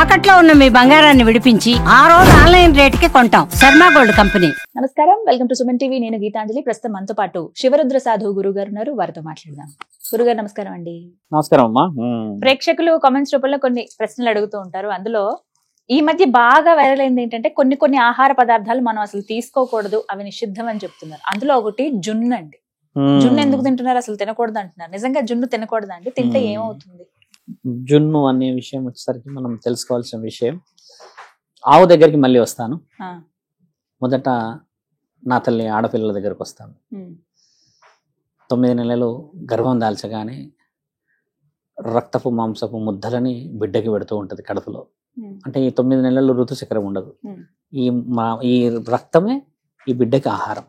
తాకట్లో ఉన్న మీ బంగారాన్ని విడిపించి ఆ రోజు ఆన్లైన్ రేటుకి కొంటాం. Sharma gold company. నమస్కారం, వెల్కమ్ టు సుమన్ టీవీ. నేను గీతాంజలి. ప్రస్తుతం మనతో పాటు శివరుద్ర సాధు గురువు గారు ఉన్నారు. వారితో మాట్లాడదాం. గురుగారు నమస్కారం అండి. నమస్కారం అమ్మా. ప్రేక్షకులు కామెంట్స్ రూపంలో కొన్ని ప్రశ్నలు అడుగుతూ ఉంటారు. అందులో ఈ మధ్య బాగా వైరల్ అయింది ఏంటంటే కొన్ని ఆహార పదార్థాలు మనం అసలు తీసుకోకూడదు, అవి నిషిద్ధం అని చెప్తున్నారు. అందులో ఒకటి జున్ను అండి. జున్ను ఎందుకు తింటున్నారు? అసలు తినకూడదు అంటున్నారు. నిజంగా జున్ను తినకూడదా అండి? తింటే ఏమవుతుంది? జున్ను అనే విషయం వచ్చేసరికి మనం తెలుసుకోవాల్సిన విషయం. ఆవు దగ్గరికి మళ్ళీ వస్తాను. మొదట నా తల్లి ఆడపిల్లల దగ్గరకు వస్తాను. 9 నెలలు గర్భం దాల్చగానే రక్తపు మాంసపు ముద్దలని బిడ్డకి పెడుతూ ఉంటది కడుపులో. అంటే ఈ 9 నెలలు ఋతుచక్రం ఉండదు. ఈ రక్తమే ఈ బిడ్డకి ఆహారం.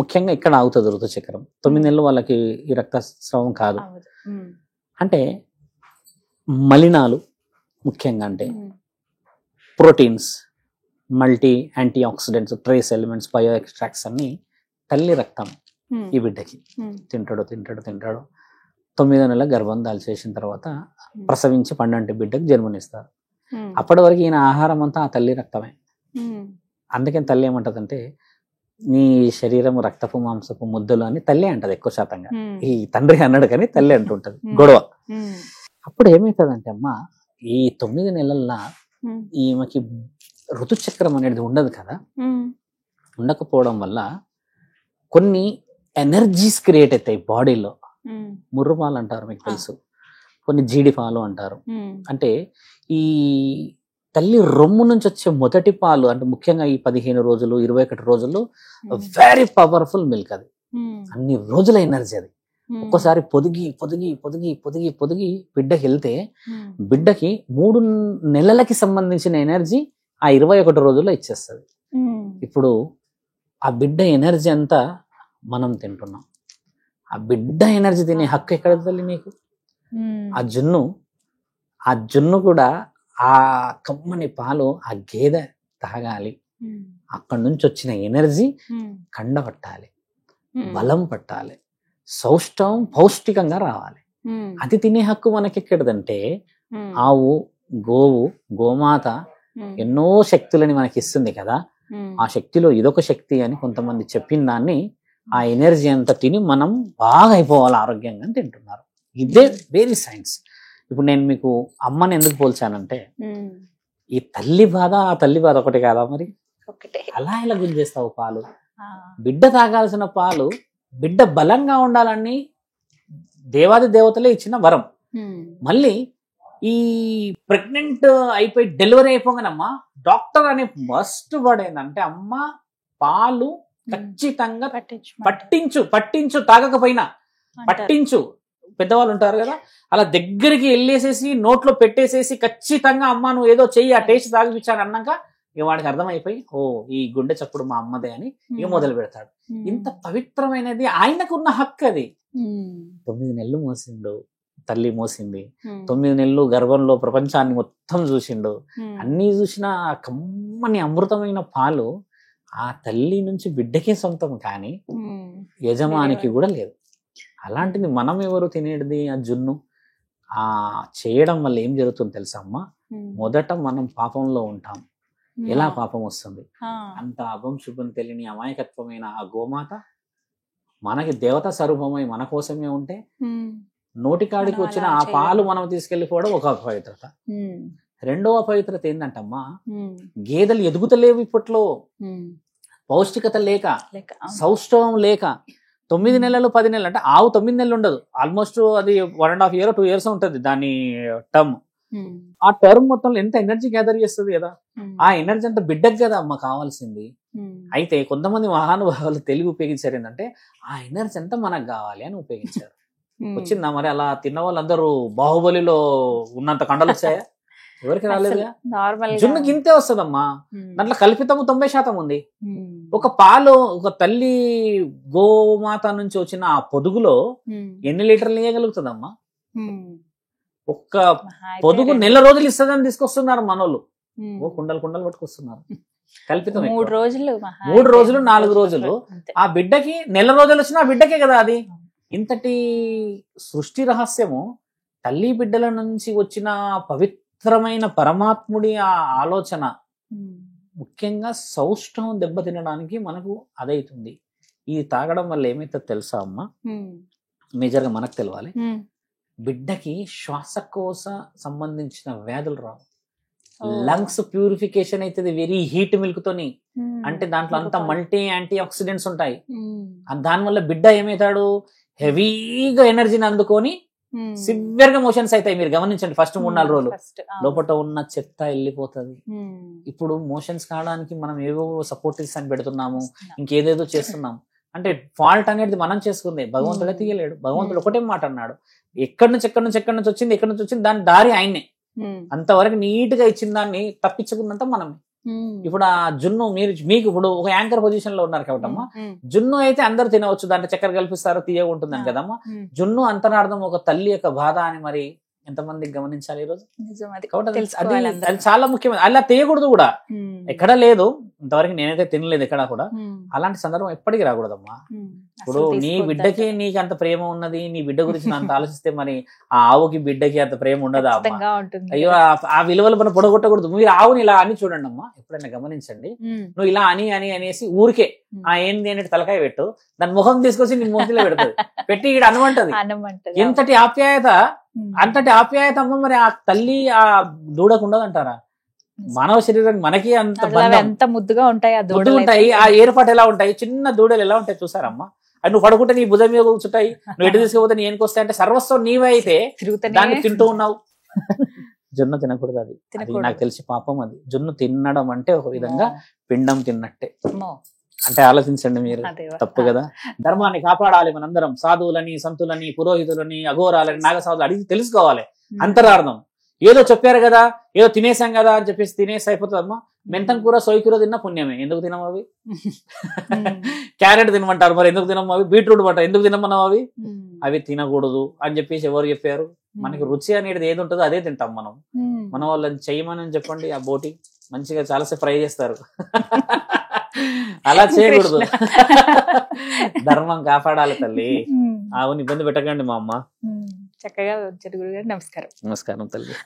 ముఖ్యంగా ఇక్కడ ఆగుతుంది ఋతుచక్రం. 9 నెలలు వాళ్ళకి ఈ రక్తస్రావం కాదు. అంటే మలినాలు ముఖ్యంగా అంటే proteins, multi anti oxidants, trace elements, bio extracts అన్ని తల్లి రక్తం ఈ బిడ్డకి తింటాడు. 9 నెలల గర్భం దాల్చేసిన తర్వాత ప్రసవించి పండంటి బిడ్డకి జన్మనిస్తారు. అప్పటి వరకు ఈయన ఆహారం అంతా ఆ తల్లి రక్తమే. అందుకని తల్లి ఏమంటదంటే నీ శరీరం రక్తపు మాంసపు ముద్దలు అని తల్లి అంటది ఎక్కువ శాతంగా. ఈ తండ్రి అన్నాడు కానీ తల్లి అంటుంటది. గొడవ. అప్పుడు ఏమవుతుందంటే అమ్మ, ఈ 9 నెలల్లో ఈమెకి ఋతుచక్రం అనేది ఉండదు కదా. ఉండకపోవడం వల్ల కొన్ని ఎనర్జీస్ క్రియేట్ అవుతాయి బాడీలో. ముర్రుపాలు అంటారు, మీకు తెలుసు. కొన్ని జీడిపాలు అంటారు. అంటే ఈ తల్లి రొమ్ము నుంచి వచ్చే మొదటి పాలు, అంటే ముఖ్యంగా ఈ 15 రోజులు 21 రోజులు వెరీ పవర్ఫుల్ మిల్క్. అది అన్ని రోజుల ఎనర్జీ. అది ఒక్కోసారి పొదిగి పొదిగి పొదిగి పొదిగి పొదిగి బిడ్డకి వెళ్తే బిడ్డకి 3 నెలలకి సంబంధించిన ఎనర్జీ ఆ 21 రోజుల్లో ఇచ్చేస్తుంది. ఇప్పుడు ఆ బిడ్డ ఎనర్జీ అంతా మనం తింటున్నాం. ఆ బిడ్డ ఎనర్జీ తినే హక్కు ఎక్కడ తల్లి నీకు? ఆ జున్ను కూడా ఆ కమ్మని పాలు ఆ గేదె తాగాలి. అక్కడి నుంచి వచ్చిన ఎనర్జీ కండ పట్టాలి, బలం పట్టాలి, సౌష్టవం పౌష్టికంగా రావాలి. అది తినే హక్కు మనకి ఎక్కడదంటే ఆవు, గోవు, గోమాత ఎన్నో శక్తులని మనకి ఇస్తుంది కదా. ఆ శక్తిలో ఇదొక శక్తి అని కొంతమంది చెప్పిన దాన్ని ఆ ఎనర్జీ అంతా తిని మనం బాగా అయిపోవాలి, ఆరోగ్యంగా తింటున్నారు. ఇదే వెరీ సైన్స్. ఇప్పుడు నేను మీకు అమ్మని ఎందుకు పోల్చానంటే ఈ తల్లి బాధ ఆ తల్లి బాధ ఒకటి కాదా మరి? అలా ఎలా గుంజేస్తావు పాలు? బిడ్డ తాగాల్సిన పాలు బిడ్డ బలంగా ఉండాలని దేవాది దేవతలే ఇచ్చిన వరం. మళ్ళీ ఈ ప్రెగ్నెంట్ అయిపోయి డెలివరీ అయిపోగానమ్మా డాక్టర్ అనే ఫస్ట్ వర్డ్ ఏంటంటే అమ్మ పాలు ఖచ్చితంగా పట్టించు తాగకపోయినా పట్టించు. పెద్దవాళ్ళు ఉంటారు కదా, అలా దగ్గరికి వెళ్ళేసేసి నోట్లో పెట్టేసేసి ఖచ్చితంగా అమ్మ నువ్వు ఏదో చెయ్యి, ఆ టేస్ట్ తాగిపించాను అన్నాక ఇక వాడికి అర్థమైపోయి ఓ ఈ గుండె చప్పుడు మా అమ్మదే అని ఇక మొదలు పెడతాడు. ఇంత పవిత్రమైనది, ఆయనకున్న హక్కు అది. 9 నెలలు మోసిండు, తల్లి మోసింది. 9 నెలలు గర్భంలో ప్రపంచాన్ని మొత్తం చూసిండు. అన్ని చూసిన కమ్మని అమృతమైన పాలు ఆ తల్లి నుంచి బిడ్డకే సొంతం, కానీ యజమానికి కూడా లేదు. అలాంటిది మనం ఎవరు తినేది? ఆ జున్ను ఆ చేయడం వల్ల ఏం జరుగుతుంది తెలుసా అమ్మ? మొదట మనం పాపంలో ఉంటాం. ఎలా పాపం వస్తుంది? అంత అభం శుభం తెలియని అమాయకత్వమైన ఆ గోమాత మనకి దేవతా స్వరూపమై మన కోసమే ఉంటే నోటికాడికి వచ్చిన ఆ పాలు మనం తీసుకెళ్లిపోవడం ఒక అపవిత్రత. రెండవ అపవిత్రత ఏంటంటమ్మా, గేదెలు ఎదుగుతలేవు ఇప్పట్లో. పౌష్టికత లేక, సౌష్ఠవం లేక. 9 నెలలు 10 నెలలు అంటే ఆవు 9 నెలలు ఉండదు. ఆల్మోస్ట్ అది 1.5 year 2 years ఉంటుంది దాని టర్మ్. ఆ టర్మ్ మొత్తంలో ఎంత ఎనర్జీ గ్యాదర్ చేస్తుంది కదా. ఆ ఎనర్జీ అంతా బిడ్డకు కదా అమ్మ కావాల్సింది. అయితే కొంతమంది మహానుభావులు తెలివి ఉపయోగించారు ఏంటంటే ఆ ఎనర్జీ అంతా మనకు కావాలి అని ఉపయోగించారు. వచ్చిందా మరి? అలా తిన్న వాళ్ళందరూ బాహుబలిలో ఉన్నంత కండలు వచ్చాయా? ఎవరికి రాలేదుగా. జున్ను గింతే వస్తుందమ్మా. దాంట్లో కల్పితము 90% ఉంది. ఒక పాలు, ఒక తల్లి గోమాత నుంచి వచ్చిన ఆ పొదుగులో ఎన్ని లీటర్లు ఇవ్వగలుగుతుందమ్మా? ఒక్క పొదుగు నెల రోజులు ఇస్తుందని తీసుకొస్తున్నారు మనోళ్ళు. కుండలు పట్టుకొస్తున్నారు. కల్పితం. 3 రోజులు 4 రోజులు ఆ బిడ్డకి, నెల రోజులు వచ్చినా ఆ బిడ్డకే కదా అది. ఇంతటి సృష్టి రహస్యము తల్లి బిడ్డల నుంచి వచ్చిన పవిత్ర పవిత్రమైన పరమాత్ముడి ఆ ఆలోచన ముఖ్యంగా సౌష్ఠవం దెబ్బతినడానికి మనకు అదైతుంది. ఇది తాగడం వల్ల ఏమైతే తెలుసా అమ్మా, మేజర్గా మనకు తెలవాలి, బిడ్డకి శ్వాసకోశ సంబంధించిన వ్యాధులు రావు. లంగ్స్ ప్యూరిఫికేషన్ అవుతుంది వెరీ హీట్ మిల్క్ తోని. అంటే దాంట్లో అంతా మల్టీ యాంటీ ఆక్సిడెంట్స్ ఉంటాయి. దానివల్ల బిడ్డ ఏమవుతాడు, హెవీగా ఎనర్జీని అందుకొని సివియర్ గా మోషన్స్ అవుతాయి. మీరు గమనించండి, ఫస్ట్ 3-4 రోజులు లోపల ఉన్న చెత్త వెళ్ళిపోతుంది. ఇప్పుడు మోషన్స్ కావడానికి మనం ఏవో సపోర్టివ్స్ అని పెడుతున్నాము, ఇంకేదేదో చేస్తున్నాము. అంటే ఫాల్ట్ అనేది మనం చేసుకుంది, భగవంతుడే తీయలేడు. భగవంతుడు ఒకటే మాట అన్నాడు, ఎక్కడి నుంచి వచ్చింది దాని దారి ఆయన్నే. అంతవరకు నీట్ గా ఇచ్చిన దాన్ని తప్పించుకున్నంత మనమే. ఇప్పుడు ఆ జున్ను మీకు ఇప్పుడు ఒక యాంకర్ పొజిషన్ లో ఉన్నారు కాబట్టమ్మా, జున్ను అయితే అందరు తినవచ్చు, దాంట్లో చక్కెర కల్పిస్తారు, తీయగా ఉంటుందని కదమ్మా. జున్ను అంతరార్థం ఒక తల్లి యొక్క బాధ అని మరి ఎంతమందికి గమనించాలి ఈరోజు. అది చాలా ముఖ్యమైన. అలా తీయకూడదు కూడా, ఎక్కడా లేదు ఇంతవరకు, నేనైతే తినలేదు ఎక్కడా కూడా. అలాంటి సందర్భం ఎప్పటికీ రాకూడదమ్మా. ఇప్పుడు నీ బిడ్డకి నీకు అంత ప్రేమ ఉన్నది, నీ బిడ్డ గురించి అంత ఆలోచిస్తే మరి ఆ ఆవుకి బిడ్డకి అంత ప్రేమ ఉండదా అమ్మా? అయ్యో, ఆ విలువలు మనం పొడగొట్టకూడదు. మీరు ఆవుని ఇలా అని చూడండి అమ్మా, ఎప్పుడైనా గమనించండి. నువ్వు ఇలా అనేసి ఊరికే ఏంది అనేది తలకాయ పెట్టు, దాని ముఖం తీసుకొచ్చి నీ మూతిలో పెడుతుంది, పెట్టి ఇక్కడ అనమంటది. ఎంతటి ఆప్యాయత, అంతటి ఆప్యాయత అమ్మ. మరి ఆ తల్లి ఆ దూడకు ఉండదంటారా? మానవ శరీరానికి మనకి అంత ముద్దుగా ఉంటాయి ఆ ఏర్పాటు ఎలా ఉంటాయి, చిన్న దూడలు ఎలా ఉంటాయి చూసారమ్మా. అది నువ్వు పడుకుంటే నీ భుజం మీద కూర్చుంటాయి, నువ్వు ఎటు తీసుకుపోతే నీ ఏనుకొస్తాయి. అంటే సర్వస్వం నీవే అయితే దాన్ని తింటూ ఉన్నావు. జొన్న తినకూడదు, అది నాకు తెలిసి పాపం. అది జొన్న తినడం అంటే ఒక విధంగా పిండం తిన్నట్టే. అంటే ఆలోచించండి మీరు, తప్పు కదా. ధర్మాన్ని కాపాడాలి మనందరం. సాధువులని, సంతులని, పురోహితులని, అఘోరాలని, నాగసాధులు అడిగి తెలుసుకోవాలి అంతరార్థం. ఏదో చెప్పారు కదా, ఏదో తినేసాం కదా అని చెప్పేసి తినేసి అయిపోతుందమ్మా. మెంతం కూర, సోయి కూర తిన్నా పుణ్యమే. ఎందుకు తినము అవి? క్యారెట్ తినమంటారు, మరి ఎందుకు తినము అవి? బీట్రూట్ అంటారు, ఎందుకు తినమన్నావు అవి? అవి తినకూడదు అని చెప్పేసి ఎవరు చెప్పారు? మనకి రుచి అనేది ఏది ఉంటుందో అదే తింటాం మనం. మన వాళ్ళని చెయ్యమని చెప్పండి, ఆ బోటి మంచిగా చాలాసేపు ఫ్రై చేస్తారు. అలా చేయకూడదు. ధర్మం కాపాడాలి తల్లి. ఆవుని ఇబ్బంది పెట్టకండి మా అమ్మ. చక్కగా నమస్కారం. నమస్కారం తల్లి.